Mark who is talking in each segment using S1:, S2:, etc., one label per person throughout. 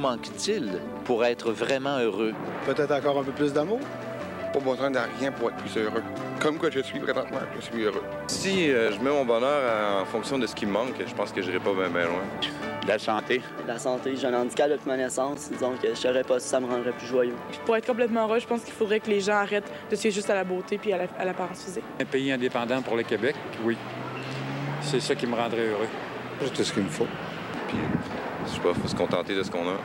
S1: manque-t-il pour être vraiment heureux?
S2: Peut-être encore un peu plus d'amour?
S3: Pas besoin de rien pour être plus heureux. Comme quoi je suis présentement, je suis heureux.
S4: Si je mets mon bonheur en fonction de ce qui me manque, je pense que je n'irai pas bien loin.
S5: La santé.
S6: La santé, j'ai un handicap depuis ma naissance, disons que je ne saurais pas si ça me rendrait plus joyeux.
S7: Pour être complètement heureux, je pense qu'il faudrait que les gens arrêtent de suivre juste à la beauté puis à l'apparence physique.
S8: Un pays indépendant pour le Québec, oui. C'est ça qui me rendrait heureux.
S2: C'est tout ce qu'il me faut.
S4: Puis, je sais pas, il faut se contenter de ce qu'on a.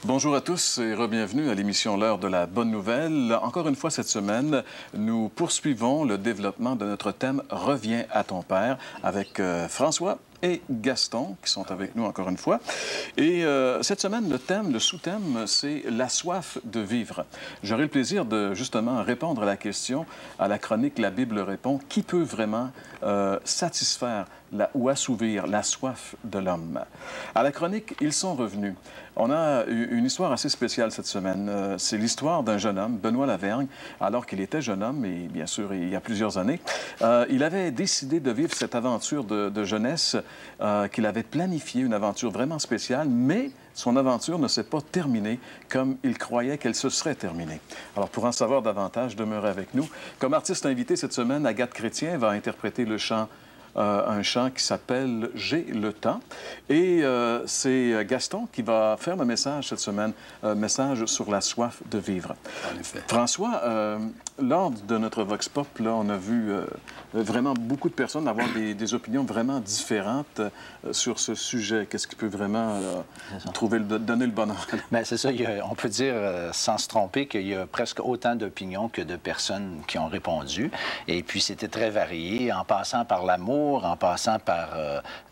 S9: Bonjour à tous et re-bienvenue à l'émission L'heure de la bonne nouvelle. Encore une fois cette semaine, nous poursuivons le développement de notre thème « Reviens à ton Père » avec François et Gaston qui sont avec nous encore une fois. Et cette semaine, le sous-thème, c'est la soif de vivre. J'aurai le plaisir de justement répondre à la question à la chronique La Bible répond, qui peut vraiment satisfaire ou assouvir la soif de l'homme? À la chronique, ils sont revenus. On a une histoire assez spéciale cette semaine. C'est l'histoire d'un jeune homme, Benoît Lavergne, alors qu'il était jeune homme, et bien sûr, il y a plusieurs années. Il avait décidé de vivre cette aventure de jeunesse qu'il avait planifiée, une aventure vraiment spéciale, mais son aventure ne s'est pas terminée comme il croyait qu'elle se serait terminée. Alors, pour en savoir davantage, demeurez avec nous. Comme artiste invité cette semaine, Agathe Chrétien va interpréter le chant un chant qui s'appelle « J'ai le temps ». Et c'est Gaston qui va faire le message cette semaine, message sur la soif de vivre.
S2: En effet.
S9: François, lors de notre Vox Pop, là, on a vu vraiment beaucoup de personnes avoir des opinions vraiment différentes sur ce sujet. Qu'est-ce qui peut vraiment donner le bonheur?
S5: Bien, c'est ça. On peut dire, sans se tromper, qu'il y a presque autant d'opinions que de personnes qui ont répondu. Et puis, c'était très varié, en passant par l'amour, en passant par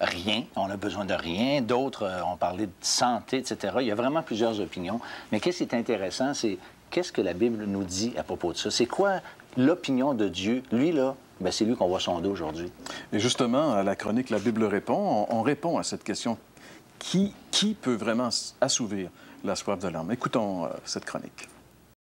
S5: rien, on a besoin de rien. D'autres ont parlé de santé, etc. Il y a vraiment plusieurs opinions. Mais qu'est-ce qui est intéressant, c'est qu'est-ce que la Bible nous dit à propos de ça? C'est quoi l'opinion de Dieu? Lui, là, bien, c'est lui qu'on va sonder aujourd'hui.
S9: Et justement, à la chronique La Bible répond, on répond à cette question. Qui peut vraiment assouvir la soif de l'homme? Écoutons cette chronique.